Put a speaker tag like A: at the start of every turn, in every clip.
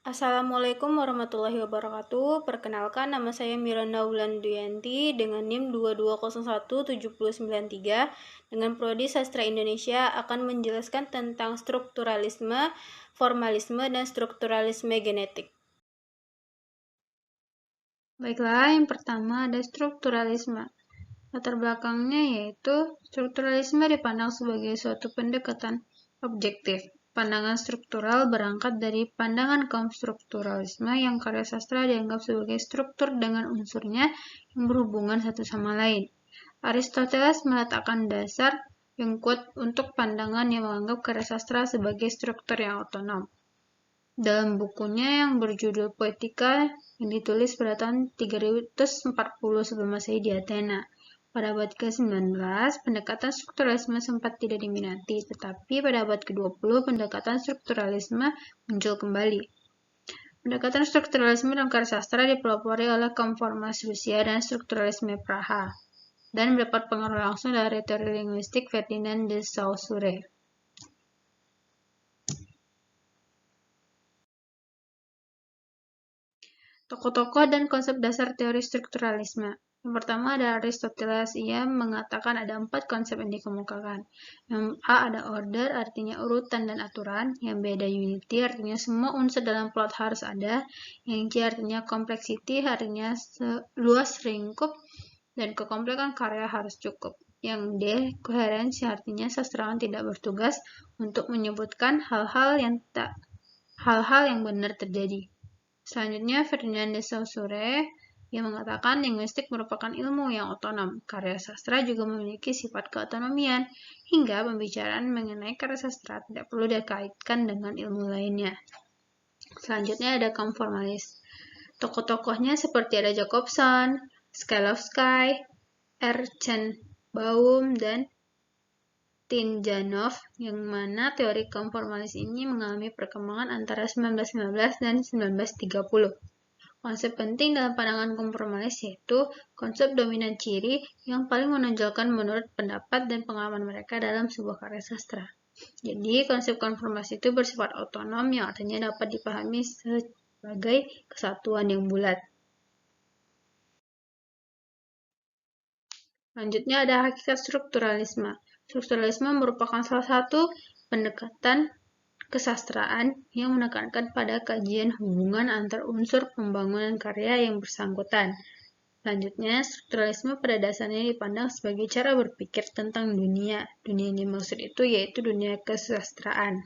A: Assalamualaikum warahmatullahi wabarakatuh. Perkenalkan, nama saya Miranda Wulanduyanti dengan NIM 22017093 dengan Prodi Sastra Indonesia akan menjelaskan tentang strukturalisme, formalisme, dan strukturalisme genetik. Baiklah, yang pertama ada strukturalisme. Latar belakangnya yaitu strukturalisme dipandang sebagai suatu pendekatan objektif. Pandangan struktural berangkat dari pandangan kaum strukturalisme yang karya sastra dianggap sebagai struktur dengan unsurnya yang berhubungan satu sama lain. Aristoteles meletakkan dasar yang kuat untuk pandangan yang menganggap karya sastra sebagai struktur yang otonom. Dalam bukunya yang berjudul Poetika yang ditulis pada tahun 340 sebelum Masehi di Athena. Pada abad ke-19, pendekatan strukturalisme sempat tidak diminati, tetapi pada abad ke-20, pendekatan strukturalisme muncul kembali. Pendekatan strukturalisme dalam karya sastra dipelopori oleh kaum formalis Rusia dan strukturalisme Praha, dan mendapat pengaruh langsung dari teori linguistik Ferdinand de Saussure. Tokoh-tokoh dan konsep dasar teori strukturalisme. Yang pertama ada Aristoteles. Ia mengatakan ada 4 konsep yang dikemukakan. Yang A ada order, artinya urutan dan aturan. Yang B ada unity, artinya semua unsur dalam plot harus ada. Yang C artinya complexity, artinya luas lingkup dan kekomplekan karya harus cukup. Yang D, coherence, artinya sastrawan tidak bertugas untuk menyebutkan hal-hal yang benar terjadi. Selanjutnya, Ferdinand de Saussure yang mengatakan linguistik merupakan ilmu yang otonom. Karya sastra juga memiliki sifat keotonomian, hingga pembicaraan mengenai karya sastra tidak perlu dikaitkan dengan ilmu lainnya. Selanjutnya ada kaum formalis. Tokoh-tokohnya seperti ada Jacobson, Sklodowsky, Baum, dan Tinjanov, yang mana teori kaum formalis ini mengalami perkembangan antara 1915 dan 1930. Konsep penting dalam pandangan kaum formalis yaitu konsep dominan ciri yang paling menonjolkan menurut pendapat dan pengalaman mereka dalam sebuah karya sastra. Jadi, konsep konformasi itu bersifat otonom yang artinya dapat dipahami sebagai kesatuan yang bulat. Selanjutnya ada hakikat strukturalisme. Strukturalisme merupakan salah satu pendekatan kesastraan yang menekankan pada kajian hubungan antar unsur pembangunan karya yang bersangkutan. Selanjutnya, strukturalisme pada dasarnya dipandang sebagai cara berpikir tentang dunia. Dunia yang dimaksud itu yaitu dunia kesastraan,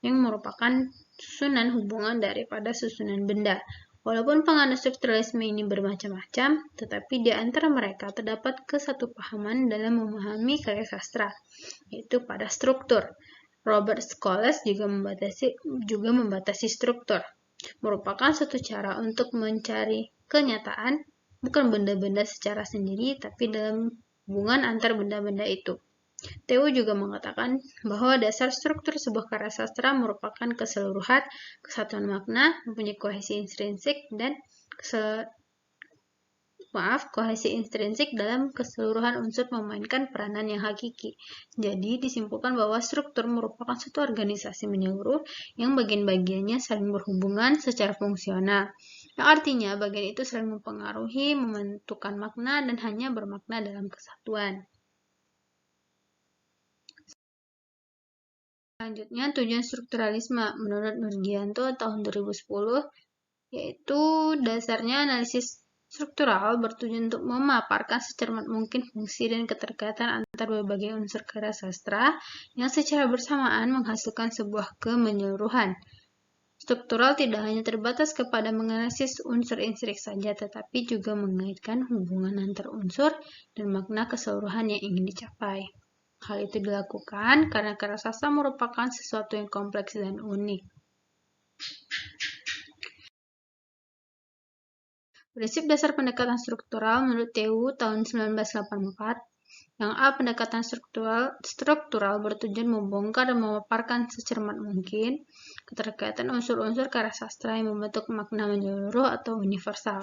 A: yang merupakan susunan hubungan daripada susunan benda. Walaupun penganut strukturalisme ini bermacam-macam, tetapi di antara mereka terdapat kesatupahaman dalam memahami karya sastra, yaitu pada struktur. Robert Scholes juga membatasi struktur, merupakan suatu cara untuk mencari kenyataan, bukan benda-benda secara sendiri, tapi dalam hubungan antar benda-benda itu. Theo juga mengatakan bahwa dasar struktur sebuah karya sastra merupakan keseluruhan, kesatuan makna, mempunyai kohesi intrinsik dan kohesi intrinsik dalam keseluruhan unsur memainkan peranan yang hakiki. Jadi, disimpulkan bahwa struktur merupakan suatu organisasi menyeluruh yang bagian-bagiannya saling berhubungan secara fungsional. Yang artinya, bagian itu saling mempengaruhi, menentukan makna, dan hanya bermakna dalam kesatuan. Selanjutnya, tujuan strukturalisme menurut Nurgianto tahun 2010, yaitu dasarnya analisis struktural bertujuan untuk memaparkan secermat mungkin fungsi dan keterkaitan antar berbagai unsur karya sastra yang secara bersamaan menghasilkan sebuah kemenyeluruhan. Struktural tidak hanya terbatas kepada menganalisis unsur intrinsik saja, tetapi juga mengaitkan hubungan antar unsur dan makna keseluruhan yang ingin dicapai. Hal itu dilakukan karena karya sastra merupakan sesuatu yang kompleks dan unik. Prinsip dasar pendekatan struktural menurut Theo tahun 1984. Yang A, pendekatan struktural bertujuan membongkar dan memaparkan secermat mungkin keterkaitan unsur-unsur karya sastra yang membentuk makna menyeluruh atau universal.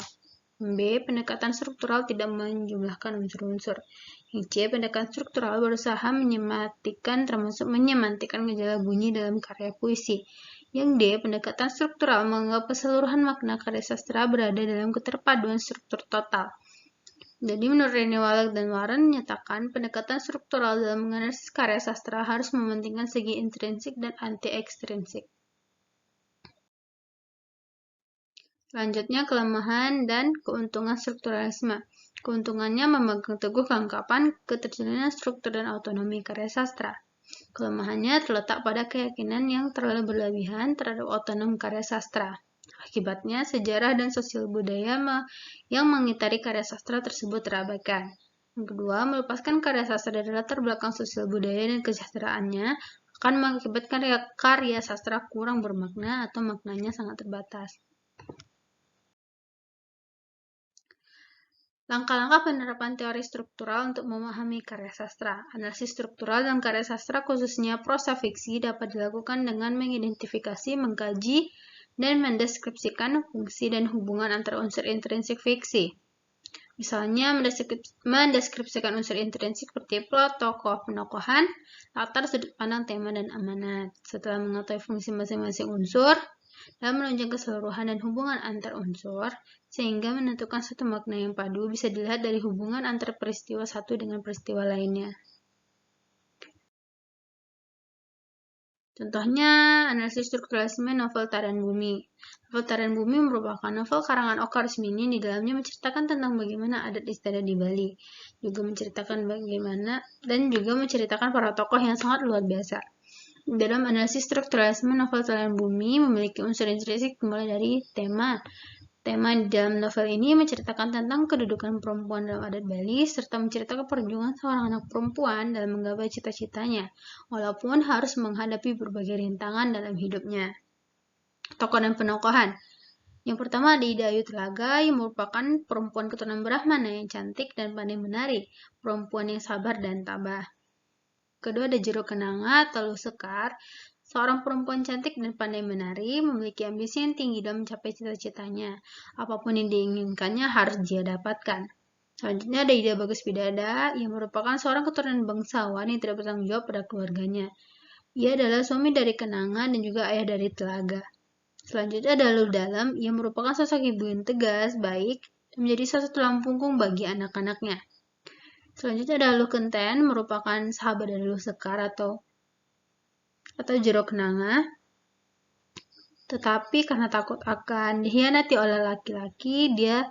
A: B. Pendekatan struktural tidak menjumlahkan unsur-unsur. Yang C. Pendekatan struktural berusaha menyemantikan termasuk menyemantikan gejala bunyi dalam karya puisi. Yang D. Pendekatan struktural menganggap keseluruhan makna karya sastra berada dalam keterpaduan struktur total. Jadi menurut Rene Wallach dan Warren menyatakan pendekatan struktural dalam menganalisis karya sastra harus mementingkan segi intrinsik dan anti-ekstrinsik. Selanjutnya, kelemahan dan keuntungan strukturalisme. Keuntungannya memegang teguh keangkapan, keterjalinan struktur dan autonomi karya sastra. Kelemahannya terletak pada keyakinan yang terlalu berlebihan terhadap otonom karya sastra. Akibatnya, sejarah dan sosial budaya yang mengitari karya sastra tersebut terabaikan. Yang kedua, melepaskan karya sastra dari latar belakang sosial budaya dan kesejahteraannya akan mengakibatkan karya sastra kurang bermakna atau maknanya sangat terbatas. Langkah-langkah penerapan teori struktural untuk memahami karya sastra. Analisis struktural dalam karya sastra, khususnya prosa fiksi, dapat dilakukan dengan mengidentifikasi, mengkaji, dan mendeskripsikan fungsi dan hubungan antara unsur intrinsik fiksi. Misalnya, mendeskripsikan unsur intrinsik seperti plot, tokoh, penokohan, latar, sudut pandang, tema, dan amanat. Setelah mengetahui fungsi masing-masing unsur, dan menunjang keseluruhan dan hubungan antar unsur, sehingga menentukan satu makna yang padu bisa dilihat dari hubungan antar peristiwa satu dengan peristiwa lainnya. Contohnya, analisis strukturalisme novel Tarian Bumi. Novel Tarian Bumi merupakan novel karangan Oka Rusmini. Di dalamnya menceritakan tentang bagaimana adat istiadat di Bali, juga menceritakan para tokoh yang sangat luar biasa. Dalam analisis strukturalisme, novel Tarian Bumi memiliki unsur intrinsik mulai dari tema. Tema di dalam novel ini menceritakan tentang kedudukan perempuan dalam adat Bali, serta menceritakan perjuangan seorang anak perempuan dalam menggapai cita-citanya, walaupun harus menghadapi berbagai rintangan dalam hidupnya. Tokoh dan penokohan. Yang pertama ada Ida Ayu Telaga, yang merupakan perempuan keturunan Brahmana yang cantik dan pandai menari, perempuan yang sabar dan tabah. Kedua ada Jero Kenanga atau Luh Sekar, seorang perempuan cantik dan pandai menari, memiliki ambisi yang tinggi dalam mencapai cita-citanya. Apapun yang diinginkannya harus dia dapatkan. Selanjutnya ada Ida Bagus Bidada, yang merupakan seorang keturunan bangsawan yang tidak bertanggung jawab pada keluarganya. Ia adalah suami dari Kenanga dan juga ayah dari Telaga. Selanjutnya ada Luh Dalam, yang merupakan sosok ibu yang tegas, baik, dan menjadi salah satu tulang punggung bagi anak-anaknya. Selanjutnya ada Luh Kenten, merupakan sahabat dari Luh Sekar atau Jero Kenanga. Tetapi karena takut akan dikhianati oleh laki-laki, dia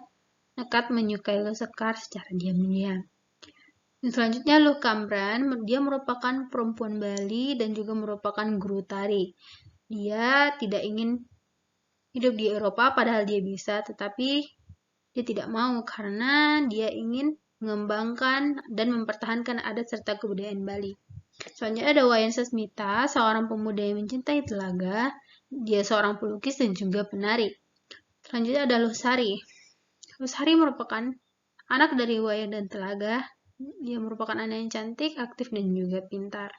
A: nekat menyukai Luh Sekar secara diam-diam. Selanjutnya Luh Kambran, dia merupakan perempuan Bali dan juga merupakan guru tari. Dia tidak ingin hidup di Eropa padahal dia bisa, tetapi dia tidak mau karena dia ingin mengembangkan dan mempertahankan adat serta kebudayaan Bali. Selanjutnya ada Wayan Sasmita, seorang pemuda yang mencintai telaga. Dia seorang pelukis dan juga penari. Selanjutnya ada Luh Sari. Luh Sari merupakan anak dari Wayan dan Telaga. Dia merupakan anak yang cantik, aktif, dan juga pintar.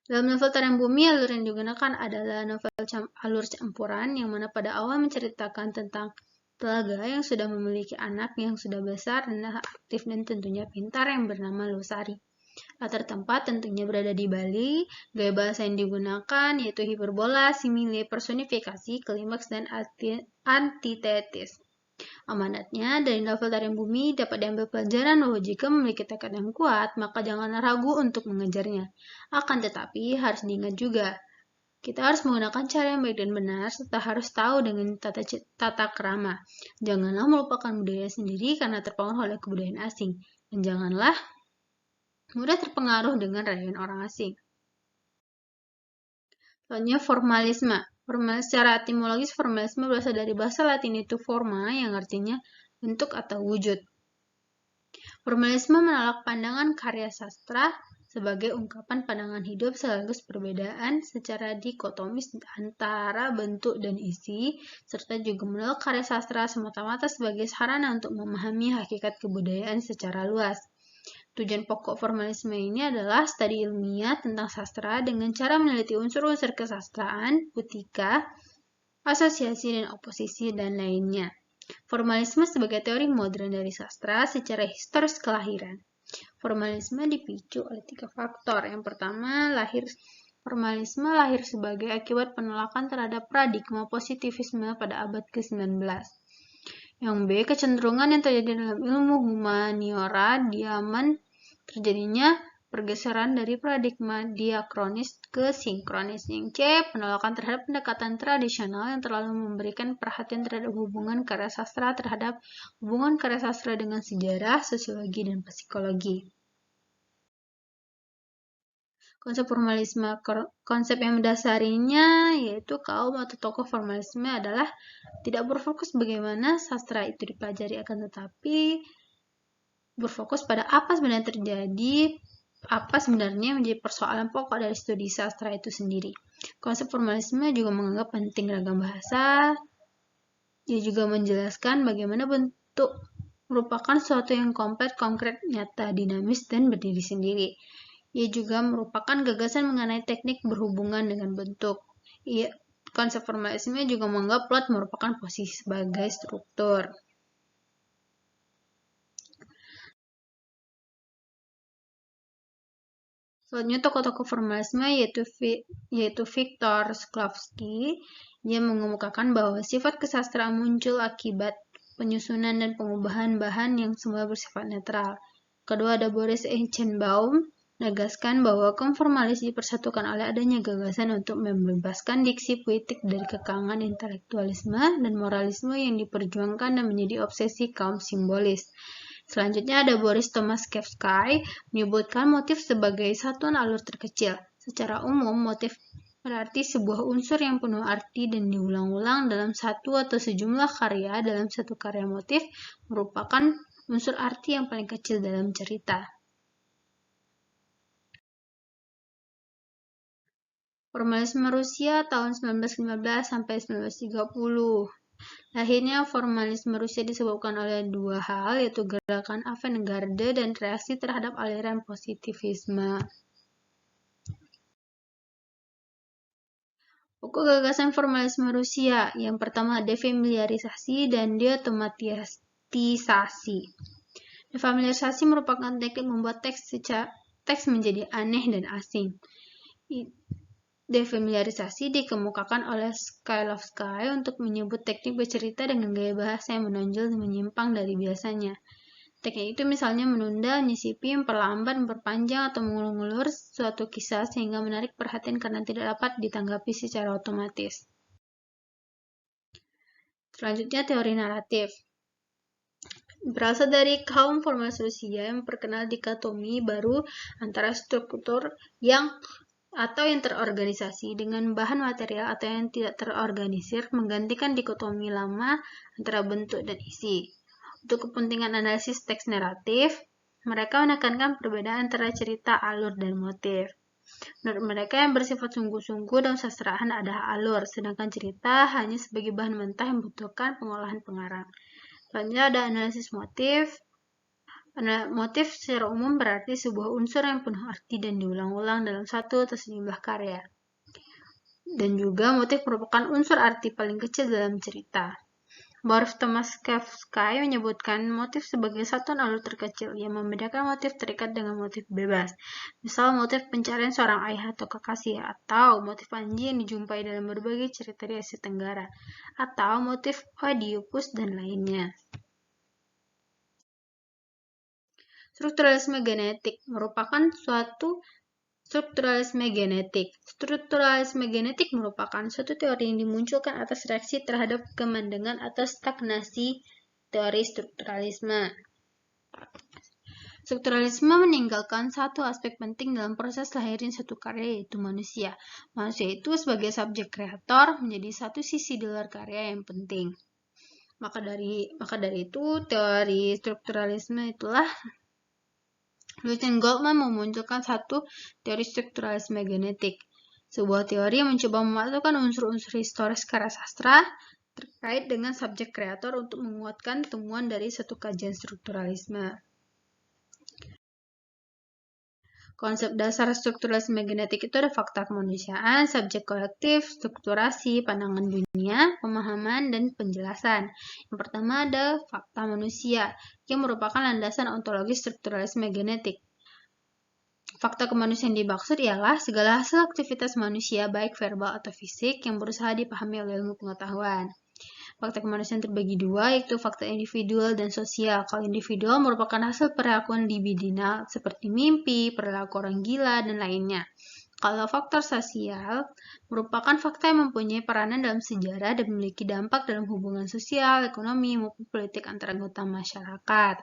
A: Dalam novel Tarian Bumi, alur yang digunakan adalah novel alur campuran, yang mana pada awal menceritakan tentang Telaga yang sudah memiliki anak yang sudah besar dan aktif dan tentunya pintar yang bernama Luh Sari. Latar tempat tentunya berada di Bali, gaya bahasa yang digunakan yaitu hiperbola, simile, personifikasi, klimaks, dan antitesis. Amanatnya, dari novel Tarian Bumi dapat diambil pelajaran bahwa jika memiliki tekad yang kuat, maka janganlah ragu untuk mengejarnya. Akan tetapi, harus diingat juga, kita harus menggunakan cara yang baik dan benar, serta harus tahu dengan tata krama. Janganlah melupakan budaya sendiri karena terpengaruh oleh kebudayaan asing. Dan janganlah mudah terpengaruh dengan rayuan orang asing. Selanjutnya, formalisme. Secara etimologis, formalisme berasal dari bahasa Latin itu forma, yang artinya bentuk atau wujud. Formalisme menolak pandangan karya sastra sebagai ungkapan pandangan hidup sekaligus perbedaan secara dikotomis antara bentuk dan isi, serta juga menolak karya sastra semata-mata sebagai sarana untuk memahami hakikat kebudayaan secara luas. Tujuan pokok formalisme ini adalah studi ilmiah tentang sastra dengan cara meneliti unsur-unsur kesastraan, putika, asosiasi dan oposisi, dan lainnya. Formalisme sebagai teori modern dari sastra secara historis kelahiran. Formalisme dipicu oleh 3 faktor. Yang pertama, formalisme lahir sebagai akibat penolakan terhadap paradigma positivisme pada abad ke-19. Yang B, kecenderungan yang terjadi dalam ilmu humaniora zaman terjadinya pergeseran dari paradigma diakronis ke sinkronis. Yang C, penolakan terhadap pendekatan tradisional yang terlalu memberikan perhatian terhadap hubungan karya sastra dengan sejarah, sosiologi, dan psikologi. Konsep formalisme, konsep yang mendasarinya yaitu kaum atau tokoh formalisme adalah tidak berfokus bagaimana sastra itu dipelajari, akan tetapi berfokus pada apa sebenarnya terjadi, apa sebenarnya menjadi persoalan pokok dari studi sastra itu sendiri. Konsep formalisme juga menganggap penting ragam bahasa. Dia juga menjelaskan bagaimana bentuk merupakan sesuatu yang kompleks, konkret, nyata, dinamis, dan berdiri sendiri. Ia juga merupakan gagasan mengenai teknik berhubungan dengan bentuk. Konsep formalisme juga menganggap plot merupakan posisi sebagai struktur. Selanjutnya tokoh-tokoh formalisme yaitu Viktor Shklovsky. Dia mengemukakan bahwa sifat kesastraan muncul akibat penyusunan dan pengubahan bahan yang semula bersifat netral. Kedua ada Boris Eichenbaum, menegaskan bahwa kaum formalis dipersatukan oleh adanya gagasan untuk membebaskan diksi puitik dari kekangan intelektualisme dan moralisme yang diperjuangkan dan menjadi obsesi kaum simbolis. Selanjutnya ada Boris Tomaszewski, menyebutkan motif sebagai satuan alur terkecil. Secara umum, motif berarti sebuah unsur yang penuh arti dan diulang-ulang dalam satu atau sejumlah karya. Dalam satu karya motif merupakan unsur arti yang paling kecil dalam cerita. Formalisme Rusia tahun 1915 sampai 1930. Lahirnya formalisme Rusia disebabkan oleh dua hal, yaitu gerakan avant-garde dan reaksi terhadap aliran positivisme. Pokok gagasan formalisme Rusia, yang pertama defamiliarisasi dan deotomatisasi. Defamiliarisasi merupakan teknik membuat teks menjadi aneh dan asing. Defamiliarisasi dikemukakan oleh Shklovsky untuk menyebut teknik bercerita dengan gaya bahasa yang menonjol dan menyimpang dari biasanya. Teknik itu misalnya menunda, menyisipi, memperlambat, memperpanjang, atau mengulur-ulur suatu kisah sehingga menarik perhatian karena tidak dapat ditanggapi secara otomatis. Selanjutnya teori naratif. Berasal dari kaum formalis Rusia yang memperkenal dikotomi baru antara struktur yang terorganisasi dengan bahan material atau yang tidak terorganisir, menggantikan dikotomi lama antara bentuk dan isi. Untuk kepentingan analisis teks naratif, mereka menekankan perbedaan antara cerita, alur, dan motif. Menurut mereka yang bersifat sungguh-sungguh dalam sastraan adalah alur, sedangkan cerita hanya sebagai bahan mentah yang membutuhkan pengolahan pengarang. Selanjutnya ada analisis motif. Motif secara umum berarti sebuah unsur yang penuh arti dan diulang-ulang dalam satu atau sejumlah karya. Dan juga motif merupakan unsur arti paling kecil dalam cerita. Boris Tomaszewski menyebutkan motif sebagai satuan alur terkecil yang membedakan motif terikat dengan motif bebas. Misal motif pencarian seorang ayah atau kekasih, atau motif Panji yang dijumpai dalam berbagai cerita di Asia Tenggara, atau motif Oedipus dan lainnya. Strukturalisme genetik merupakan suatu Strukturalisme genetik merupakan suatu teori yang dimunculkan atas reaksi terhadap kemandangan atau stagnasi teori strukturalisme. Strukturalisme meninggalkan satu aspek penting dalam proses lahirnya suatu karya, yaitu manusia. Manusia itu sebagai subjek kreator menjadi satu sisi di luar karya yang penting. Maka dari itu, teori strukturalisme itulah Lucien Goldman memunculkan satu teori strukturalisme genetik, sebuah teori yang mencoba memasukkan unsur-unsur historis karya sastra terkait dengan subjek kreator untuk menguatkan temuan dari suatu kajian strukturalisme. Konsep dasar strukturalisme genetik itu ada fakta kemanusiaan, subjek kolektif, strukturasi, pandangan dunia, pemahaman, dan penjelasan. Yang pertama ada fakta manusia, yang merupakan landasan ontologis strukturalisme genetik. Fakta kemanusiaan dimaksud ialah segala hasil aktivitas manusia, baik verbal atau fisik, yang berusaha dipahami oleh ilmu pengetahuan. Fakta kemanusiaan terbagi dua, yaitu fakta individual dan sosial. Kalau individual merupakan hasil perilakuan libidinal seperti mimpi, perilaku orang gila, dan lainnya. Kalau faktor sosial merupakan fakta yang mempunyai peranan dalam sejarah dan memiliki dampak dalam hubungan sosial, ekonomi, maupun politik antar anggota masyarakat.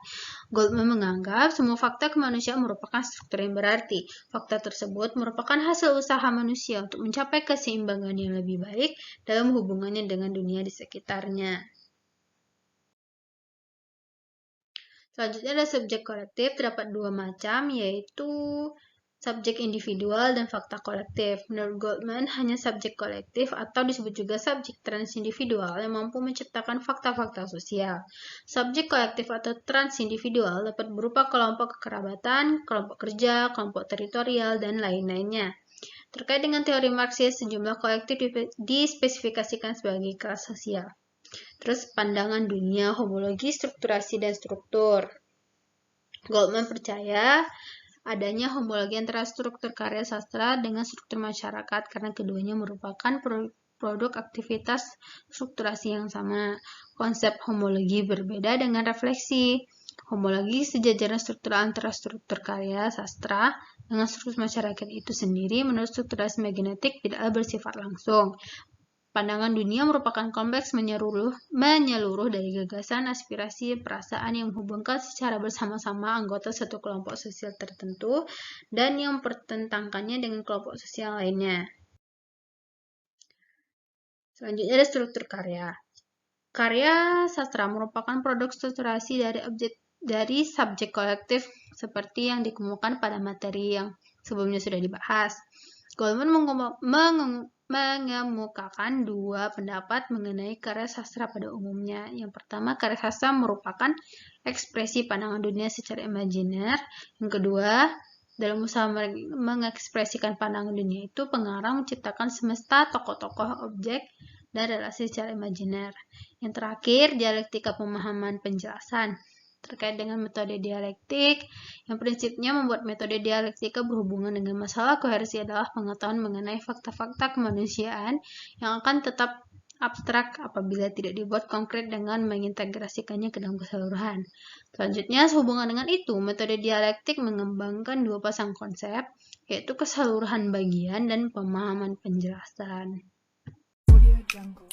A: Goldman menganggap semua fakta kemanusiaan merupakan struktur yang berarti. Fakta tersebut merupakan hasil usaha manusia untuk mencapai keseimbangan yang lebih baik dalam hubungannya dengan dunia di sekitarnya. Selanjutnya ada subjek kolektif, terdapat dua macam, yaitu subjek individual dan fakta kolektif. Menurut Goldman, hanya subjek kolektif atau disebut juga subjek transindividual yang mampu menciptakan fakta-fakta sosial. Subjek kolektif atau transindividual dapat berupa kelompok kekerabatan, kelompok kerja, kelompok teritorial, dan lain-lainnya. Terkait dengan teori Marxis, sejumlah kolektif dispesifikasikan sebagai kelas sosial. Terus pandangan dunia, homologi, strukturasi, dan struktur. Goldman percaya adanya homologi antara struktur karya sastra dengan struktur masyarakat karena keduanya merupakan produk aktivitas strukturasi yang sama. Konsep homologi berbeda dengan refleksi. Homologi sejajaran struktur antara struktur karya sastra dengan struktur masyarakat itu sendiri menurut strukturalisme genetik tidaklah bersifat langsung. Pandangan dunia merupakan kompleks menyeluruh dari gagasan, aspirasi, perasaan yang menghubungkan secara bersama-sama anggota satu kelompok sosial tertentu dan yang mempertentangkannya dengan kelompok sosial lainnya. Selanjutnya ada struktur karya. Karya sastra merupakan produk strukturasi dari subjek kolektif seperti yang dikemukakan pada materi yang sebelumnya sudah dibahas. Goldman mengemukakan dua pendapat mengenai karya sastra pada umumnya. Yang pertama, karya sastra merupakan ekspresi pandangan dunia secara imajiner. Yang kedua, dalam usaha mengekspresikan pandangan dunia itu, pengarang menciptakan semesta, tokoh-tokoh, objek, dan relasi secara imajiner. Yang terakhir, dialektika pemahaman penjelasan. Terkait dengan metode dialektik, yang prinsipnya membuat metode dialektika berhubungan dengan masalah kohersi adalah pengetahuan mengenai fakta-fakta kemanusiaan yang akan tetap abstrak apabila tidak dibuat konkret dengan mengintegrasikannya ke dalam keseluruhan. Selanjutnya, sehubungan dengan itu, metode dialektik mengembangkan dua pasang konsep, yaitu keseluruhan bagian dan pemahaman penjelasan. Audio Jungle.